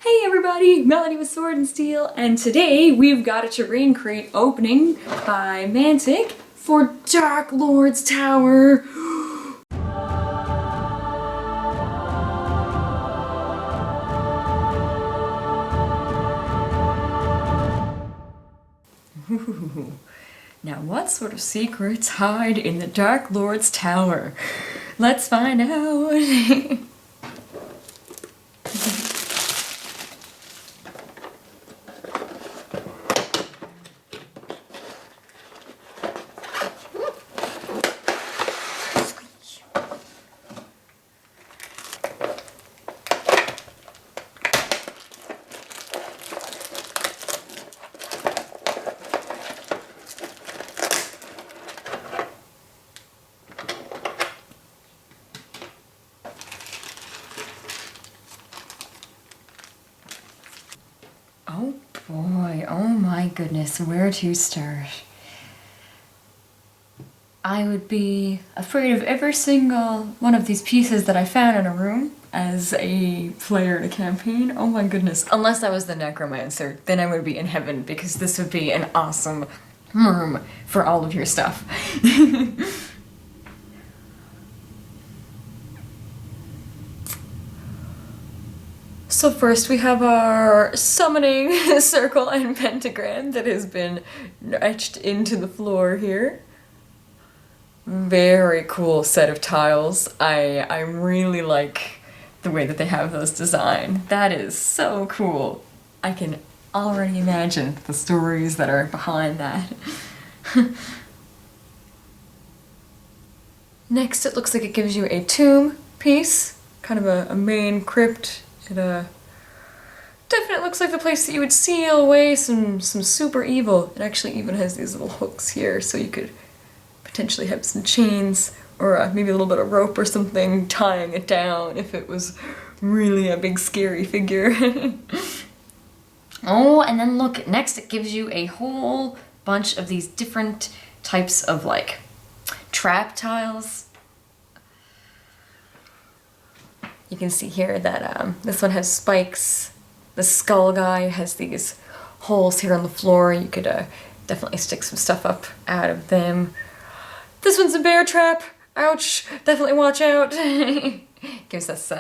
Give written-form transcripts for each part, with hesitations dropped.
Hey everybody, Melody with Sword and Steel, and today we've got a terrain crate opening by Mantic for Dark Lord's Tower. Ooh. Now what sort of secrets hide in the Dark Lord's Tower? Let's find out. Oh boy, oh my goodness, where to start? I would be afraid of every single one of these pieces that I found in a room as a player in a campaign. Oh my goodness. Unless I was the necromancer, then I would be in heaven because this would be an awesome room for all of your stuff. So first we have our summoning circle and pentagram that has been etched into the floor here. Very cool set of tiles. I really like the way that they have those designed. That is so cool. I can already imagine the stories that are behind that. Next it looks like it gives you a tomb piece, kind of a main crypt. It definitely looks like the place that you would seal away some super evil. It actually even has these little hooks here, so you could potentially have some chains or maybe a little bit of rope or something tying it down if it was really a big scary figure. Oh, and then look, next it gives you a whole bunch of these different types of like trap tiles. You can see here that this one has spikes. The skull guy has these holes here on the floor. You could definitely stick some stuff up out of them. This one's a bear trap. Ouch. Definitely watch out. Gives us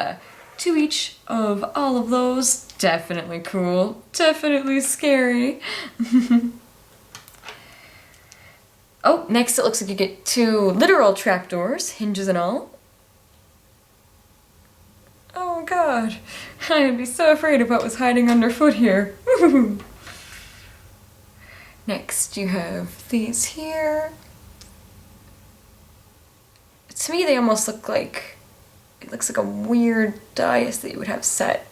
2 each of all of those. Definitely cool. Definitely scary. Oh, next it looks like you get 2 literal trapdoors, hinges and all. Oh god, I'd be so afraid of what was hiding underfoot here. Next you have these here. To me they almost look like, it looks like a weird dais that you would have set.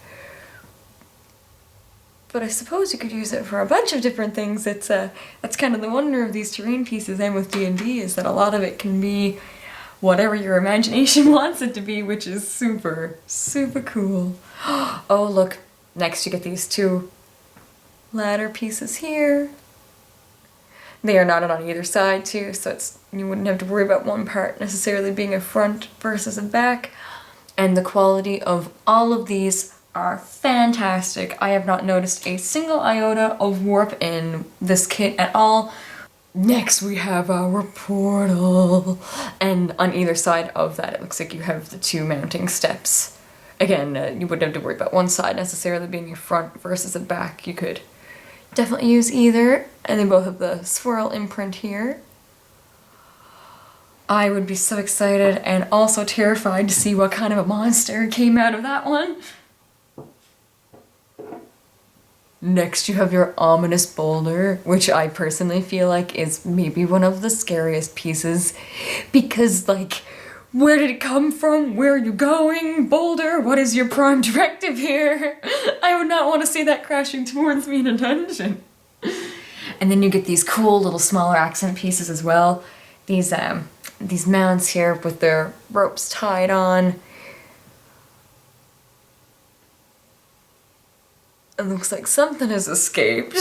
But I suppose you could use it for a bunch of different things. That's kind of the wonder of these terrain pieces and with D&D is that a lot of it can be whatever your imagination wants it to be, which is super, super cool. Oh look, next you get these 2 ladder pieces here. They are knotted on either side too, so you wouldn't have to worry about one part necessarily being a front versus a back. And the quality of all of these are fantastic. I have not noticed a single iota of warp in this kit at all. Next we have our portal, and on either side of that it looks like you have the 2 mounting steps. Again, you wouldn't have to worry about one side necessarily being a front versus a back. You could definitely use either, and they both have the swirl imprint here. I would be so excited and also terrified to see what kind of a monster came out of that one. Next you have your ominous boulder, which I personally feel like is maybe one of the scariest pieces because like, where did it come from? Where are you going? Boulder, what is your prime directive here? I would not want to see that crashing towards me in a dungeon. And then you get these cool little smaller accent pieces as well. These mounts here with their ropes tied on. It looks like something has escaped.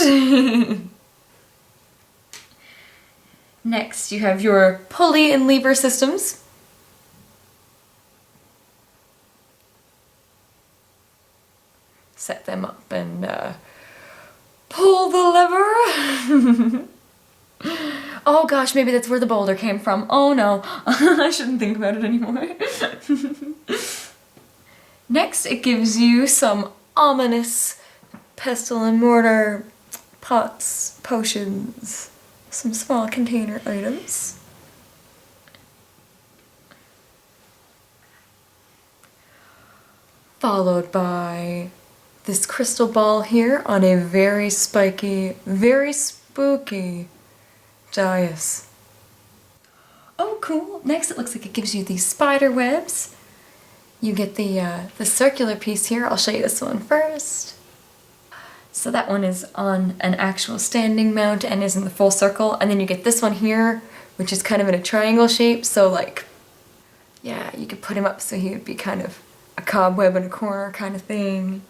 Next, you have your pulley and lever systems. set them up and pull the lever. Oh gosh, maybe that's where the boulder came from. Oh no, I shouldn't think about it anymore. Next, it gives you some ominous pestle and mortar pots, potions, some small container items. Followed by this crystal ball here on a very spiky, very spooky dais. Oh cool! Next it looks like it gives you these spider webs. You get the circular piece here. I'll show you this one first. So that one is on an actual standing mount and is in the full circle, and then you get this one here, which is kind of in a triangle shape, so like, yeah, you could put him up so he would be kind of a cobweb in a corner kind of thing.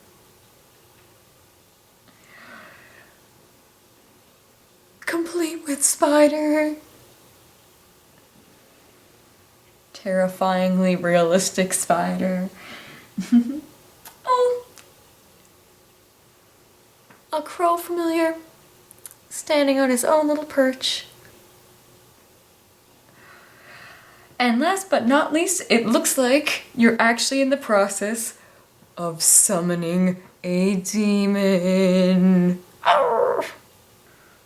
Complete with spider. Terrifyingly realistic spider. Oh, a crow familiar standing on his own little perch. And last but not least, it looks like you're actually in the process of summoning a demon. Arr!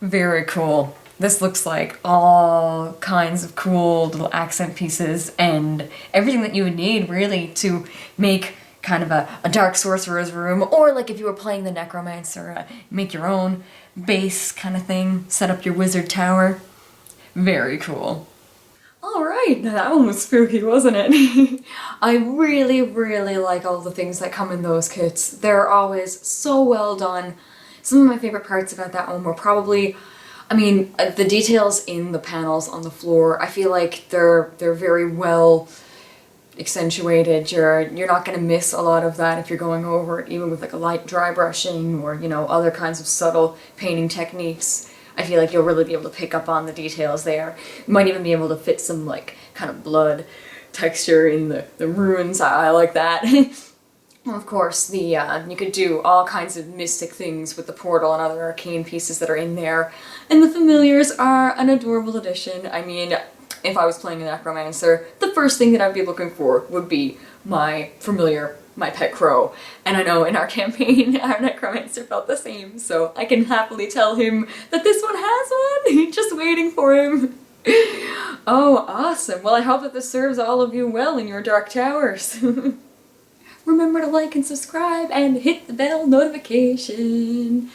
Very cool. This looks like all kinds of cool little accent pieces and everything that you would need really to make kind of a dark sorcerer's room, or like if you were playing the necromancer, make your own base kind of thing, set up your wizard tower. Very cool. Alright, that one was spooky, wasn't it? I really, really like all the things that come in those kits. They're always so well done. Some of my favorite parts about that one were probably, I mean, the details in the panels on the floor. I feel like they're very well accentuated. You're not going to miss a lot of that if you're going over it, even with like a light dry brushing or, you know, other kinds of subtle painting techniques. I feel like you'll really be able to pick up on the details there. You might even be able to fit some like kind of blood texture in the runes. I like that. Of course, you could do all kinds of mystic things with the portal and other arcane pieces that are in there. And the familiars are an adorable addition. I mean, if I was playing a necromancer, the first thing that I'd be looking for would be my familiar, my pet crow. And I know in our campaign, our necromancer felt the same, so I can happily tell him that this one has one, just waiting for him. Oh, awesome. Well, I hope that this serves all of you well in your dark towers. Remember to like and subscribe and hit the bell notification.